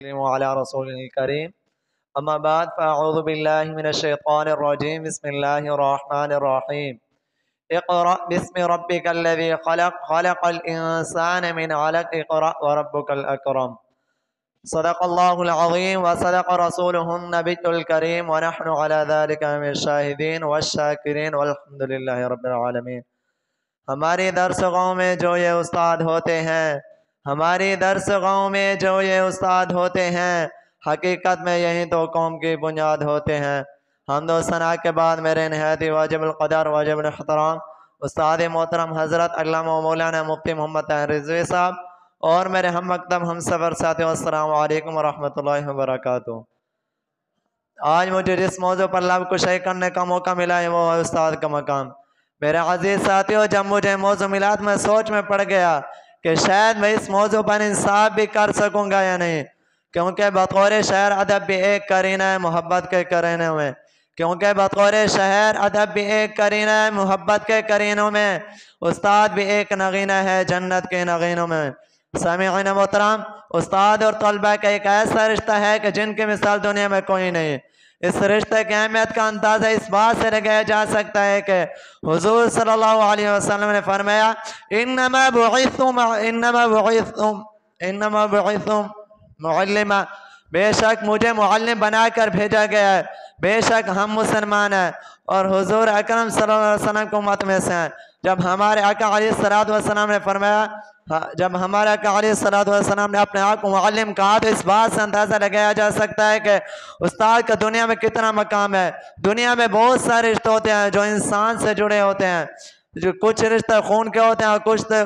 अला रसूलिल करीम अम्मा बाद फ़अऊज़ु बिल्लाहि मिनश्शैतानिर रजीम बिस्मिल्लाहिर्रहमानिर्रहीम इक़रा बिस्मि रब्बिकल्लज़ी ख़लक़ ख़लक़ल इंसान मिन अलक़ इक़रा व रब्बुकल अकरम सदक़ल्लाहुल अज़ीम व सदक़ रसूलुहुन नबियुल करीम व नहनु अला ज़ालिका मिनश शाहिदीन वश-शाकिरीन वल्हम्दुलिल्लाहि रब्बिल आलमीन। हमारी दरसगाहों में जो ये उस्ताद होते हैं, हमारी दरसगाहों में जो ये उस्ताद होते हैं, हकीकत में यही तो कौम की बुनियाद होते हैं। हम्दो सना के बाद मेरे नहायती वाजिबुल क़दर वाजिबुल एहतराम उस्ताद मोहतरम हज़रत अल्लामा मौलाना मुफ्ती मोहम्मद ताहिर रिज़वी साहब और मेरे हम मकतब हम सफ़र साथियों, अस्सलामु अलैकुम वरहमतुल्लाहि वबरकातुहू। आज मुझे जिस मौजू पर लब कुशाई करने का मौका मिला है वो है उस्ताद का मकाम। मेरे अजीज साथियों, जब मुझे मौजू मिला तो मैं सोच में पड़ गया कि शायद मैं इस मौजू पर इंसाफ भी कर सकूंगा या नहीं, क्योंकि बतौर शहर अदब भी एक करीना है मोहब्बत के करीनों में, क्योंकि बतौर शहर अदब भी एक करीना है मोहब्बत के करीनों में, उस्ताद भी एक नगीना है जन्नत के नगीनों में। सामीईन मोहतरम, उस्ताद और तलबा का एक ऐसा रिश्ता है कि जिनकी मिसाल दुनिया में कोई नहीं। इस रिश्ते की अहमियत का अंदाजा इस बात से लगाया जा सकता है कि हुजूर सल्लल्लाहु अलैहि वसल्लम ने फरमाया, इन्नमा बुइस्तु मुअल्लिमा, बेशक मुझे मुअल्लिम बनाकर भेजा गया है। बेशक हम मुसलमान हैं और हुजूर अकरम सल्लल्लाहु अलैहि वसल्लम की उम्मत में से हैं। जब हमारे आका अलैहिस्सलातु वस्सलाम ने फरमाया, जब हमारे आका अलैहिस्सलातु वस्सलाम ने अपने आप को मुअल्लिम कहा, तो इस बात से अंदाजा लगाया जा सकता है कि उस्ताद का दुनिया में कितना मकाम है। दुनिया में बहुत सारे रिश्ते होते हैं जो इंसान से जुड़े होते हैं, जो कुछ रिश्ते खून के होते हैं और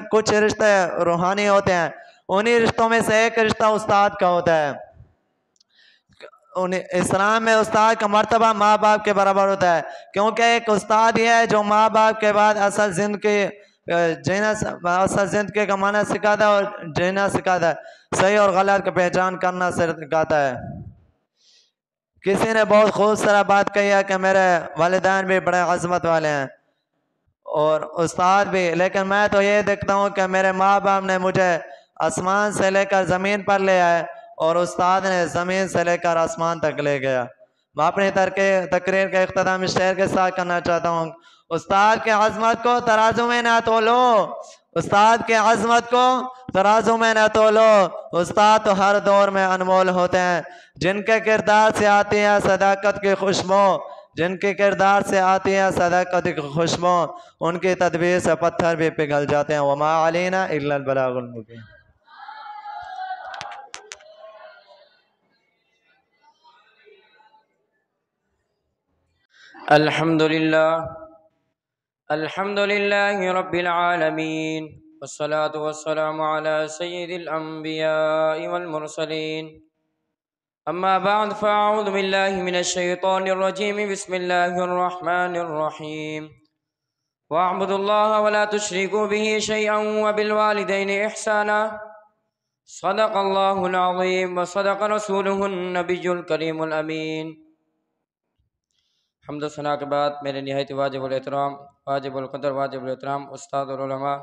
कुछ रिश्ते रूहानी होते हैं। उन्हीं रिश्तों में से एक रिश्ता उस्ताद का होता है। इस्लाम में उस्ताद का मर्तबा माँ बाप के बराबर होता है, क्योंकि एक उस्ताद ही है जो माँ बाप के बाद असल जिंदगी का माना सिखाता है और जीना सिखाता है, सही और गलत का पहचान करना सिखाता है। किसी ने बहुत खूबसूरत बात कही है कि मेरे वालिदैन भी बड़े अज़मत वाले हैं और उस्ताद भी, लेकिन मैं तो ये देखता हूँ कि मेरे माँ बाप ने मुझे आसमान से लेकर ज़मीन पर ले आए और उस्ताद ने ज़मीन से लेकर आसमान तक ले गया। मैं अपनी तकरीर का इख्तिताम इस शेर के साथ करना चाहता हूँ, उस्ताद के अज़मत को तराजू में ना तोलो, उस्ताद के अज़मत को तराजू में न तोलो। उस्ताद तो हर दौर में अनमोल होते हैं, जिनके किरदार से आती है सदाकत की खुशबू, जिनके किरदार से आती है सदाकत की खुशबू, उनकी तदबीर से पत्थर भी पिघल जाते हैं। वमा अलैना इल्लल बलागुल मुबीन। अल्हम्दुलिल्लाहि रब्बिल आलमीन वस्सलातु वस्सलामु अला सय्यिदिल अंबियाइ वल मुरसलीन। अम्मा बाद फ़अऊज़ु बिल्लाहि मिनश शैतानिर रजीम बिस्मिल्लाहिर रहमानिर रहीम। वअब्दुल्लाह वला तुश्रिकू बिही शैअन व बिल वालिदैनि इहसाना। सदक़ल्लाहुल अज़ीम व सदक़ रसूलुहुन नबियुल करीमुल अमीन। हम्द सना के बाद मेरे निहायत वाजिबुल एहतराम वाजिबुल क़दर वाजिबुल एहतराम उस्ताद और उलमा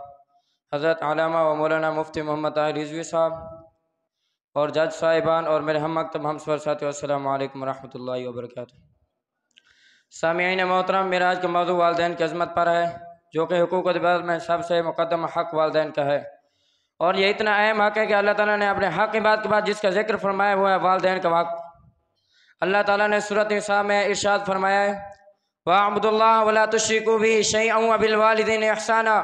हज़रत आलामा व मौलाना मुफ्ती मोहम्मद ताहिर रिज़वी साहब और जज साहिबान और मेरे हम मकतब हम सफ़र साथियों, अस्सलामु अलैकुम वरहमतुल्लाहि वबरकातुहू। सामीईन मोहतरम, मेरा आज का मौजू वालिदैन की अज़मत पर है, जो कि हुकूक़ इबादत में सबसे मुक़द्दम हक़ वालिदैन का है। और ये इतना अहम हक़ है कि अल्लाह ताला ने अपने हक़ इबादत के बाद जिसका ज़िक्र फरमाया हुआ है वालिदैन का हक़। अल्लाह ताला ने सूरत निसा में इरशाद फरमाया है, वअब्दुल्लाह वला तुश्रिकू बिही शैअन व बिल वालिदैनि इहसाना,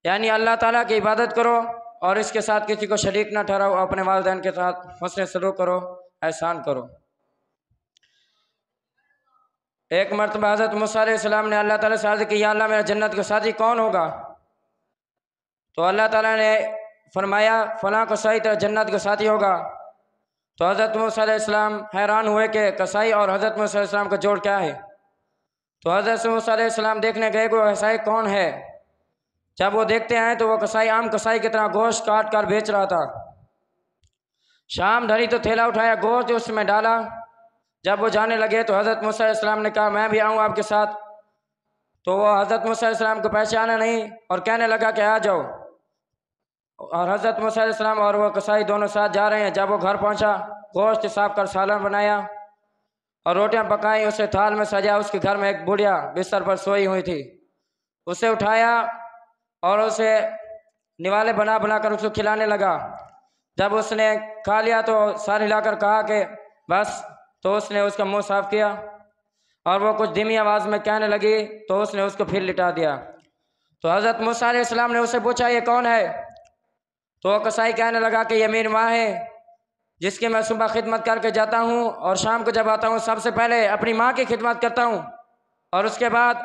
यानी अल्लाह ताला की इबादत करो और इसके साथ किसी को शरीक न ठहराओ, अपने वालिदैन के साथ हुस्न सलूक करो, एहसान करो। एक मरतबा हज़रत मूसा अलैहिस्सलाम ने अल्लाह ताला से अर्ज़ की, या अल्लाह मेरा जन्नत का साथी कौन होगा? तो अल्लाह ताला ने फरमाया, फ़लाँ कसाई तेरा जन्नत का साथी होगा। तो हज़रत मूसा अलैहिस्सलाम हैरान हुए कि कसाई और हज़रत मूसा अलैहिस्सलाम का जोड़ क्या है। तो हज़रत मूसा अलैहिस्सलाम देखने गए कि कसाई कौन है। जब वो देखते हैं तो वो कसाई आम कसाई की तरह गोश्त काट कर बेच रहा था। शाम ढली तो थैला उठाया, गोश्त उसमें डाला। जब वो जाने लगे तो हज़रत मूसा अलैहिस्सलाम ने कहा, मैं भी आऊँ आपके साथ। तो वो हज़रत मूसा अलैहिस्सलाम को पहचाना नहीं और कहने लगा कि आ जाओ। और हज़रत मूसा अलैहिस्सलाम और वो कसाई दोनों साथ जा रहे हैं। जब वो घर पहुंचा, गोश्त साफ कर सालन बनाया और रोटियां पकाई, उसे थाल में सजा। उसके घर में एक बुढ़िया बिस्तर पर सोई हुई थी। उसे उठाया और उसे निवाले बना बना कर उसको खिलाने लगा। जब उसने खा लिया तो सर हिलाकर कहा कि बस, तो उसने उसका मुंह साफ किया और वो कुछ धीमी आवाज़ में कहने लगी, तो उसने उसको फिर लिटा दिया। तो हज़रत मूसा अलैहिस्सलाम ने उससे पूछा, ये कौन है? तो वो कसाई कहने लगा कि ये मेरी माँ है, जिसकी मैं सुबह खिदमत करके जाता हूँ और शाम को जब आता हूँ सबसे पहले अपनी माँ की खिदमत करता हूँ और उसके बाद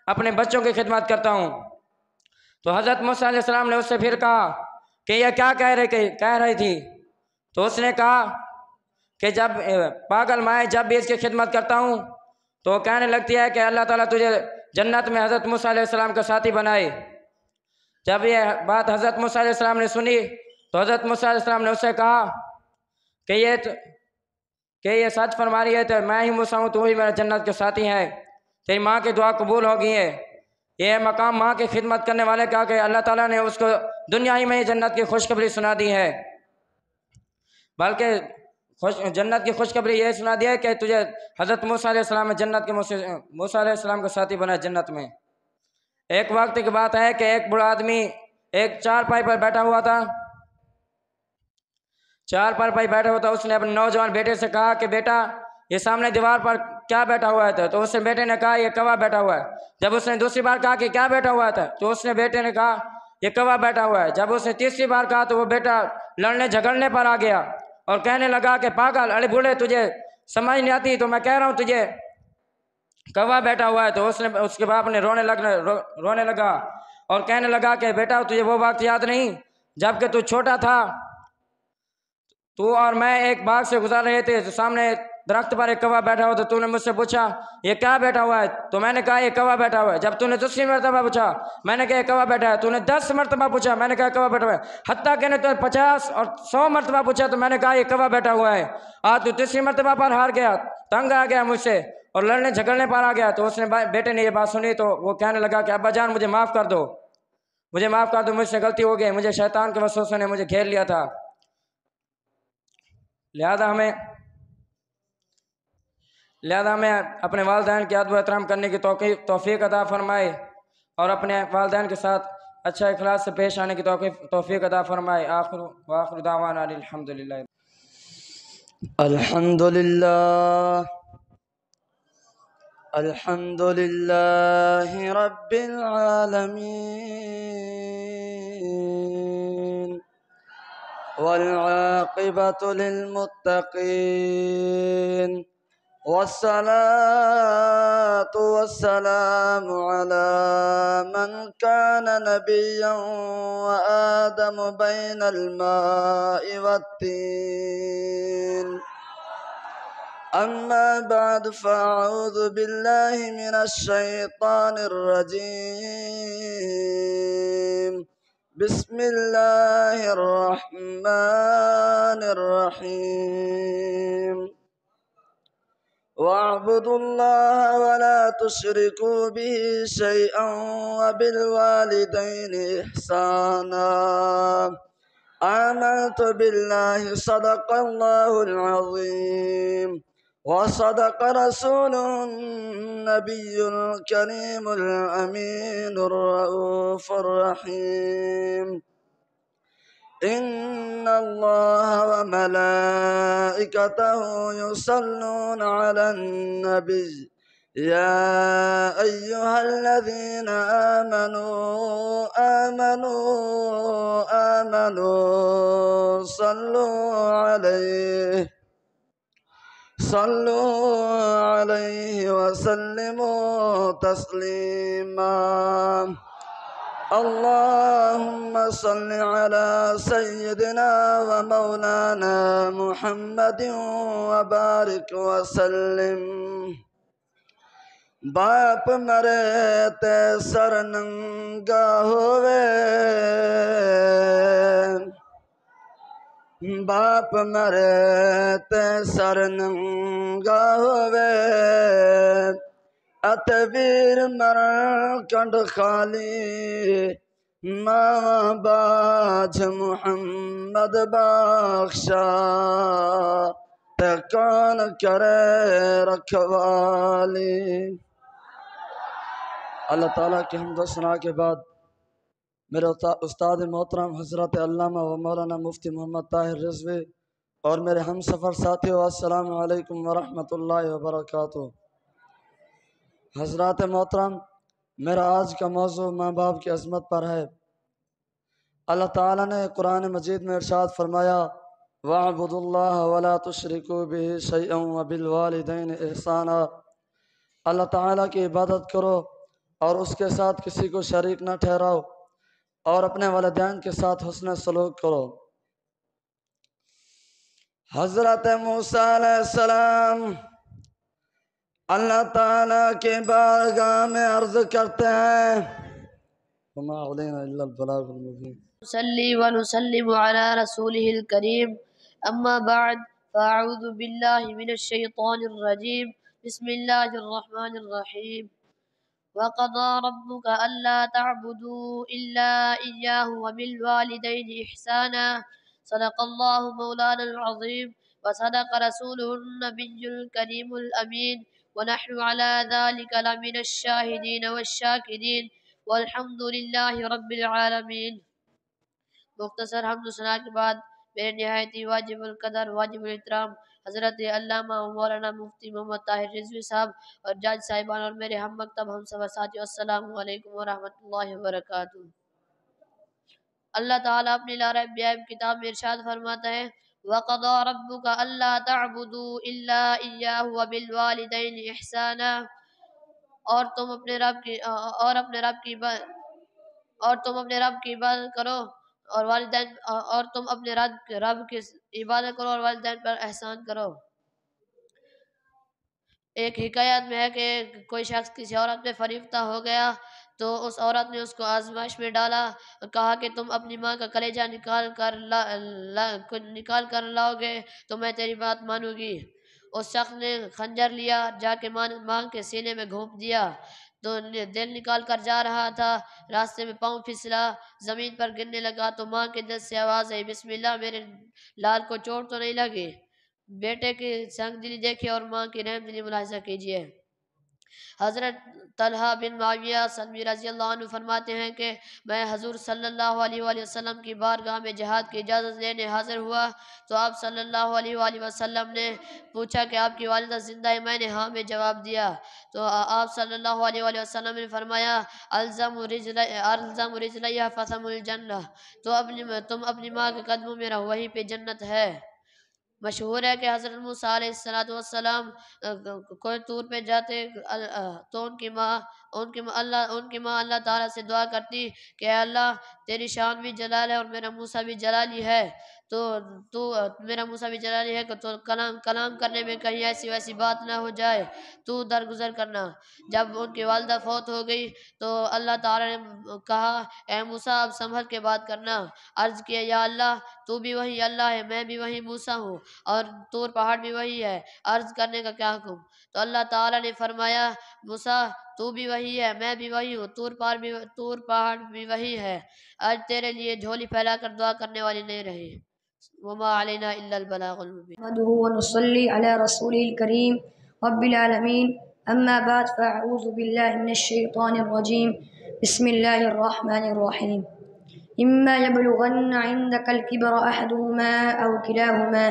अपने बच्चों की खिदमत करता हूँ। तो हज़रत मूसा अलैहिस्सलाम ने उससे फिर कहा कि यह क्या कह रही थी? तो उसने कहा कि जब पागल माए जब भी इसकी खिदमत करता हूँ तो कहने लगती है कि अल्लाह ताला तुझे जन्नत में हज़रत मूसा अलैहिस्सलाम का साथी बनाए। जब यह बात हज़रत मूसा अलैहिस्सलाम ने सुनी तो हज़रत मूसा अलैहिस्सलाम ने उससे कहा कि ये सच फरमा रही है, तो मैं ही मूसा हूँ, तू ही मेरा जन्नत के साथी है, तेरी माँ की दुआ कबूल हो गई है। ये मकाम माँ की खिदमत करने वाले का कि अल्लाह ताला ने उसको दुनिया ही में ही जन्नत की खुशखबरी सुना दी है, बल्कि जन्नत की खुशखबरी ये सुना दी है कि तुझे हज़रत मूसा अलैहिस्सलाम में जन्नत के मूसा अलैहिस्सलाम का साथी बना जन्नत में। एक वक्त की बात है कि एक बूढ़ा आदमी एक चारपाई पर बैठा हुआ था। उसने अपने नौजवान बेटे से कहा कि बेटा, ये सामने दीवार पर क्या बैठा हुआ है? तो उसने बेटे ने कहा, ये कौवा बैठा हुआ है। जब उसने दूसरी बार कहा कि क्या बैठा हुआ था, तो उसने बेटे ने कहा, ये कौवा बैठा हुआ है। जब उसने तीसरी बार कहा तो वो बेटा लड़ने झगड़ने पर आ गया और कहने लगा कि पागल, अरे बूढ़े, तुझे समझ नहीं आती, तो मैं कह रहा हूँ तुझे कौवा बैठा हुआ है। तो उसके बाप ने रोने लगा और कहने लगा कि बेटा, तुझे वो वक्त याद नहीं जबकि तू छोटा था, तू और मैं एक बाग से गुजर रहे थे, तो सामने दरख्त पर एक कौवा बैठा हुआ, तो तूने मुझसे पूछा ये क्या बैठा हुआ है? तो मैंने कहा ये कौवा बैठा हुआ है। जब तूने दूसरी मरतबा पूछा, मैंने कहा कौवा बैठा है। तूने 10 मरतबा पूछा, मैंने कहा कौवा बैठा हुआ है। हत्ता कि तूने 50 और 100 मरतबा पूछा तो मैंने कहा ये कौवा बैठा हुआ है। आज तू तीसरी मरतबा पर हार गया, तंग आ गया मुझसे और लड़ने झगड़ने पर आ गया। तो उसने बेटे ने ये बात सुनी तो वो कहने लगा कि अब्बा जान, मुझे माफ़ कर दो, मुझे माफ़ कर दो, मुझसे गलती हो गई, मुझे शैतान के वसवसे ने मुझे घेर लिया था। लिहाजा हमें अपने वालिदैन के अदब एहतराम करने की तौफीक अता फरमाए और अपने वालिदैन के साथ अच्छा इखलास से पेश आने की तौफीक अता फरमाए। आखिर दावाना अल्हम्दुलिल्लाह अल्हम्दुलिल्लाह रब्बिल आलमीन वल आक़िबतु लिल मुत्तक़ीन वस्सलातु वस्सलामु अला मन काना नबिय्यन व आदमु बैनल माइ वत्तीन। अम्मा बाद फ़अऊज़ु बिल्लाहि मिनश्शैतानिर्रजीम। बिस्मिल्लाहिर्रहमानिर्रहीम। वअब्दुल्लाह वला तुश्रिकू बिही शैअन वबिलवालिदैनि इहसाना। आमनतु बिल्लाहि सदक़ल्लाहुल अज़ीम वसदक़ रसूलुहुन नबियुल करीमुल अमीनुर रऊफ़ुर रहीम। इन्नल्लाह व मलाइकतहु युसल्लूना अलन नबी या अय्युहल्लज़ीना आमनू सल्लू अलैहि वसल्लिमू तस्लीमा। अल्लाहुम्मा सल्लि अला सय्यिदिना व मौलाना मुहम्मदिन व बारिक वसल्लिम। बाप मरे ते सर नंगा होवे, बाप मरे ते सर नंगा होवे, अतवीर मरण कंड खाली बाज मोहम्मद बख्शा ते कौन करे रखवाली। अल्लाह ताला के हम्द सना के बाद मेरे उस्ताद मोहतरम हज़रत अल्लामा व मौलाना मुफ्ती मोहम्मद ताहिर रिजवी और मेरे हम सफ़र साथियों, अस्सलामु अलैकुम व रहमतुल्लाहि व बरकातुहू। हज़रत मोहतरम, मेरा आज का मौजू माँ बाप की अज़मत पर है। अल्लाह ताला ने कुरान मजीद में इरशाद फरमाया, वअबुदुल्लाह वला तुश्रिकू बिही शैअन व बिल वालिदैन इहसाना। अल्लाह ताला की इबादत करो और उसके साथ किसी को शरीक न ठहराओ और अपने वालिदैन के साथ हुस्न सलूक करो। हज़रत मूसा अलैहिस्सलाम अल्लाह ताला के बारगाह में अर्ज करते हैं, नसल्ली व नुसल्लिमु अला रसूलिहिल करीम, अम्मा बअद, फ़अऊज़ु बिल्लाहि मिनश शैतानिर रजीम, बिस्मिल्लाहिर रहमानिर रहीम। वक़ज़ा रब्बुका अल्ला तअबुदू इल्ला इय्याहु व बिल वालिदैनि इहसाना। सदक़ल्लाहु मौलानल अज़ीम व सदक़ रसूलुहुन नबियुल करीमुल अमीन व नहनु अला ज़ालिका लमिनश शाहिदीन वश्शाकिरीन वल्हम्दुलिल्लाहि रब्बिल आलमीन। मुख्तसर हम्द सना के बाद मेरे निहायती वाजिबुल कदर वाजिबुल इहतराम हज़रत अल्लामा मौलाना मुफ्ती मोहम्मद ताहिर रिजवी साहब और जज साहिबान और मेरे हम मकतब हम सफ़र साथियों, अस्सलामु अलैकुम व रहमतुल्लाहि व बरकातुहू। अल्लाह ताला अपनी लारब किताब में इरशाद फरमाता है, वक़ज़ा रब्बुका अल्ला तअबुदू इल्ला इय्याहु व बिल वालिदैनि इहसाना। और तुम अपने रब की इबादत करो और वालिदैन और तुम अपने रब की इबादत करो और वालिदैन पर एहसान करो। एक हिकायत में है कि कोई शख्स किसी औरत में फरीफ्ता हो गया तो उस औरत ने उसको आजमाइश में डाला और कहा कि तुम अपनी माँ का कलेजा निकाल कर लाओगे तो मैं तेरी बात मानूंगी। उस शख्स ने खंजर लिया, जाके माँ के सीने में घोंप दिया तो दिल निकाल कर जा रहा था। रास्ते में पाँव फिसला, ज़मीन पर गिरने लगा तो माँ के दिल से आवाज़ आई, बिस्मिल्लाह, मेरे लाल को चोट तो नहीं लगी। बेटे की संगदिली देखिए और माँ की रहमदिली मुलाहिजा कीजिए। हज़रत तलहा बिन मुआविया सल्मी रज़ी अल्लाह अन्हु फरमाते हैं कि मैं हजूर सल्लल्लाहु अलैहि वसल्लम की बारगाह में जहाद की इजाज़त लेने हाजिर हुआ तो आप सल्लल्लाहु अलैहि वसल्लम ने पूछा कि आपकी वालिदा ज़िंदा है? मैंने हाँ में जवाब दिया तो आप सल्लल्लाहु अलैहि वसल्लम ने फरमाया, अल्ज़मु रिजलैहा फसमुल जन्नह, तो तुम अपनी माँ के कदमों में रहो, वहीं पे जन्नत है। मशहूर है कि हज़रत मूसा अलैहिस्सलाम कोई तूर पे जाते तो उनकी माँ अल्लाह ताला से दुआ करती कि अल्लाह, तेरी शान भी जलाल है और मेरा मूसा भी जलाली है, तो तू मेरा मूसा भी जलाली है तो कलाम करने में कहीं ऐसी वैसी बात ना हो जाए, तू दरगुजर करना। जब उनकी वालिदा फौत हो गई तो अल्लाह ताला ने कहा, ए मूसा, अब संभल के बात करना। अर्ज किया, या अल्लाह, तू भी वही अल्लाह है, मैं भी वही मूसा हूँ और तूर पहाड़ भी वही है, अर्ज करने का क्या हुक्म? तो अल्लाह ताला ने फरमाया, मूसा, तू भी वही है, मैं भी वही हूँ, तूर पहाड़ भी वही है, आज तेरे लिए झोली फैलाकर दुआ करने वाली नहीं रही। वमा अलैना इल्लल बलागुल मुबीन। नहमदुहु व नुसल्ली अला रसूलिल करीम रब्बिल आलमीन, अम्मा बाद, फ़अऊज़ु बिल्लाहि मिनश शैतानिर रजीम, बिस्मिल्लाहिर रहमानिर रहीम। इम्मा यबलुगन्ना इंदकल किबरा अहदुहुमा औ किलाहुमा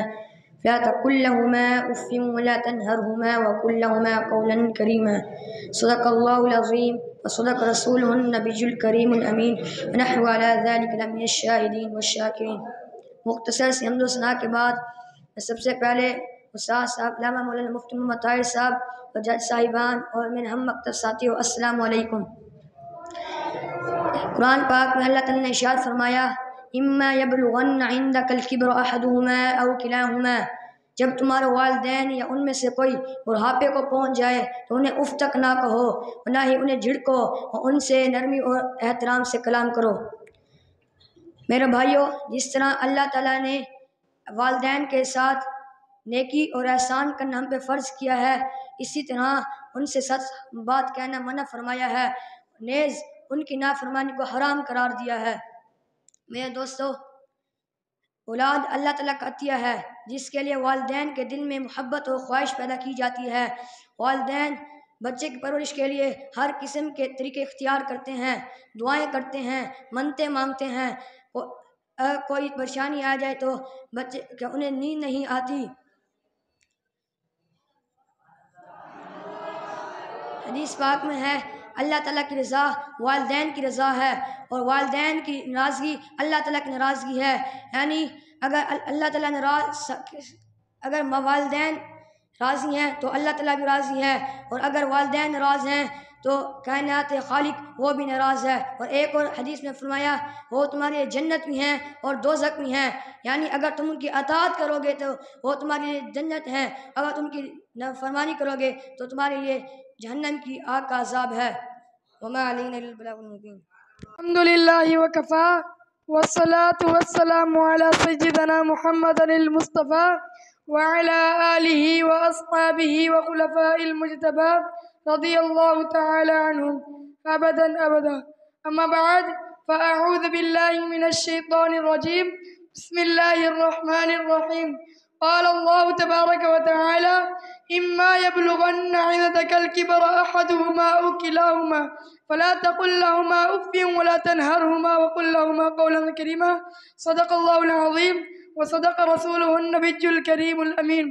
फ़ला तक़ुल लहुमा उफ़्फ़िन व ला तन्हरहुमा व क़ुल लहुमा क़ौलन करीमा। सदक़ल्लाहुल अज़ीम व सदक़ रसूलुहुन नबियुल करीमुल अमीन व नहनु अला ज़ालिका लमिनश शाहिदीन वश्शाकिरीन। मुख्तसर से हम्द व सना के बाद सबसे पहले उस्ताद साहब अल्लामा मौलाना मुफ्ती मोहम्मद ताहिर साहब और जज साहिबान और मेरे हम मकतब साथियों, अस्सलामु अलैकुम। कुरान पाक में अल्लाह ताला ने इरशाद फरमाया, इम्मा यबलुगन्ना इंदकल किबरा अहदुहुमा औ किलाहुमा, जब तुम्हारे वालिदैन या उनमें से कोई बुढ़ापे को पहुँच जाए तो उन्हें उफ तक ना कहो, ना ही उन्हें झिड़को और उनसे नरमी और एहतराम से कलाम करो। मेरे भाइयों, जिस तरह अल्लाह ताला ने वालिदैन के साथ नेकी और एहसान करना हम पे फ़र्ज़ किया है, इसी तरह उनसे सच बात कहना मना फरमाया है। नेज़ उनकी नाफरमानी को हराम करार दिया है। मेरे दोस्तों, औलाद अल्लाह ताला का अतिया है जिसके लिए वालिदैन के दिल में मोहब्बत और ख्वाहिश पैदा की जाती है। वालिदैन बच्चे की परवरिश के लिए हर किस्म के तरीके इख्तियार करते हैं, दुआएं करते हैं, मन्नतें मांगते हैं। कोई परेशानी आ जाए तो बच्चे क्या उन्हें नींद नहीं आती। हदीस पाक में है अल्लाह ताला की रज़ा वालिदैन की रज़ा है और वालिदैन की नाराज़गी अल्लाह ताला की नाराज़गी है। यानी अगर अल्लाह ताला अगर वालिदैन राज़ी हैं तो अल्लाह ताला भी राज़ी है, और अगर वालिदैन नाराज़ हैं तो कायनात खालिक वो भी नाराज़ है। और एक और हदीस में फरमाया वो तुम्हारे लिए जन्नत भी हैं और दोज़ख भी हैं। यानी अगर तुम उनकी अताअत करोगे तो वो तुम्हारे लिए जन्नत है, अगर तुम उनकी नाफरमानी करोगे तो तुम्हारे लिए जहन्नम की आग का अज़ाब है। वमा अलैना इल्लल बलागुल मुबीन। अल्हम्दुलिल्लाहि व कफ़ा वस्सलातु वस्सलामु अला सय्यिदिना मुहम्मदिल मुस्तफ़ा व अला आलिहि व अस्हाबिहि व खुलफ़ाइल मुज्तबा रज़ियल्लाहु तआला अन्हुम अबदन अबदा। अम्मा बाद फ़अऊज़ु बिल्लाहि मिनश शैतानिर रजीम। बिस्मिल्लाहिर रहमानिर रहीम। क़ाल अल्लाहु तबारक व तआला इम्मा यब्लुगन्न इंदकल किबर अहदुहुमा औ किलाहुमा फला तकुल लहुमा उफ़्फ़िन वला तनहरहुमा वक़ुल लहुमा क़ौलन करीमा। सदक़ल्लाहुल अज़ीम व सदक़ रसूलुहुन नबिय्युल करीमुल अमीन।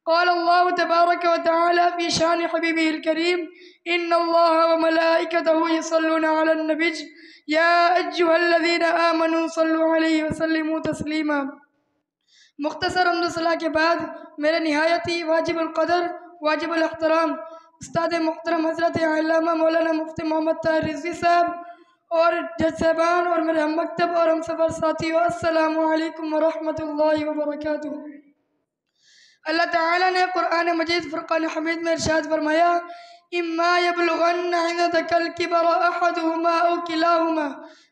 क़ाल अल्लाहु तबारक व तआला फ़ी शान हबीबिहिल करीम इन्नल्लाह व मलाइकतहु यसल्लूना अलन नबिय्य या अय्युहल्लज़ीना आमनू सल्लु अलैहि व सल्लिमू तस्लीमा। मुख्तसर हम्दुसला के बाद मेरे निहायती वाजिबुल क़दर वाजिबुल एहतराम उस्ताद मुहतरम हज़रत अल्लामा मौलाना मुफ्ती मोहम्मद ताहिर रिज़वी साहब और जज साहबान और मेरे हम मकतब और हम सफ़र साथियों, अस्सलामु अलैकुम व रहमतुल्लाहि व बरकातुहू। अल्लाह ताला ने कुरान मजीद फुरक़ान हमीद में इरशाद फरमाया इम्मा यब्लुगन्न इंदकल किबर अहदुहुमा औ किलाहुमा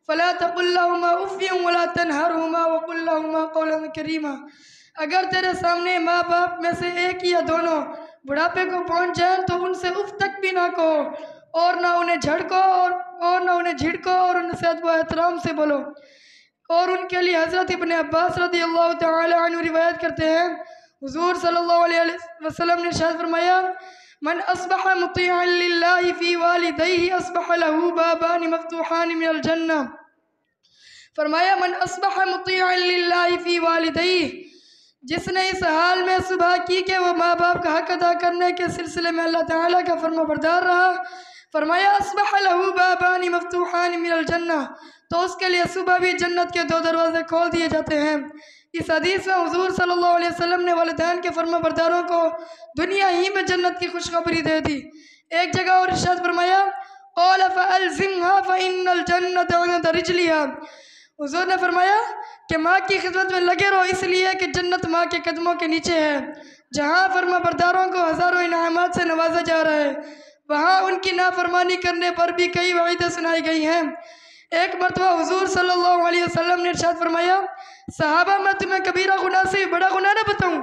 फला तकुल लहुमा उफ़्फ़िन वला तनहरहुमा वक़ुल लहुमा क़ौलन करीमा। अगर तेरे सामने माँ बाप में से एक या दोनों बुढ़ापे को पहुँच जाए तो उनसे उफ तक भी ना कहो और ना उन्हें झड़को और ना उन्हें झिड़को और उनसे अदब एहतराम से बोलो। और उनके लिए हज़रत इब्न अब्बास रज़ियल्लाहु तआला अन्हु रिवायत करते हैं हुज़ूर सल्लल्लाहु अलैहि वसल्लम ने इरशाद फरमाया मन अस्बह मुतीअन लिल्लाहि फी वालिदैहि अस्बह लहू बाबान मफ्तूहान मिनल जन्नह। फरमाया मन अस्बह मुतीअन लिल्लाहि फी वालिदैहि, जिसने इस हाल में सुबह की कि वो माँ बाप का हक अदा करने के सिलसिले में अल्लाह ताला का फरमाबरदार रहा, फरमाया अस्बह लहू बाबान मफ्तूहान मिनल जन्नह, तो उसके लिए सुबह भी जन्नत के दो दरवाजे खोल दिए जाते हैं। इस हदीस में हुज़ूर सल्लल्लाहु अलैहि वसल्लम ने वालिदैन के फरमाबरदारों को दुनिया ही में जन्नत की खुशखबरी दे दी। एक जगह और इरशाद फरमाया क़ाल फ़अल्ज़िमहा फ़इन्नल जन्नता इंद रिजलिहा। हुज़ूर ने फरमाया कि माँ की खिदमत में लगे रहो इसलिए कि जन्नत माँ के कदमों के नीचे है। जहाँ फरमाबरदारों को हज़ारों इनामात से नवाजा जा रहा है, वहाँ उनकी नाफरमानी करने पर भी कई वईदें सुनाई गई हैं। एक मरतबा हुज़ूर सल्लल्लाहु अलैहि वसल्लम ने इरशाद फरमाया सहाबा मैं तुम्हें कबीरा गुनाह से बड़ा गुनाह न बताऊं।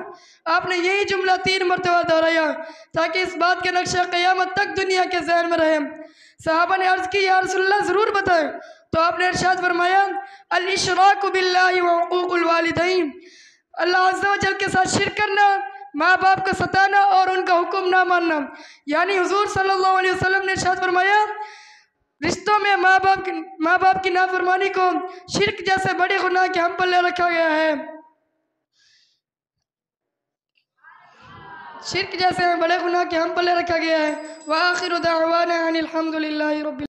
आपने यही जुमला 3 मरतबा दोहराया ताकि इस बात के नक्शा क़यामत तक दुनिया के ज़हन में रहे। सहाबा ने अर्ज़ की या रसूलल्लाह ज़रूर बताएं, तो आपने इरशाद फरमाया अल इशराकु बिल्लाहि व हुकूकुल वालिदैन, अल्लाह अज़्ज़ा व जल के साथ शिरक करना, माँ बाप को सताना और उनका हुक्म ना मानना। यानी हुज़ूर सल्लल्लाहु अलैहि वसल्लम ने इरशाद फरमाया रिश्तों में माँ बाप की नाफरमानी को शिरक जैसे बड़े गुनाह के हम पल्ले रखा गया है। शिरक जैसे बड़े गुनाह के हम पल्ले रखा गया है। व आखिरु दाअवाना अनिल हम्दुलिल्लाहि रब्बिल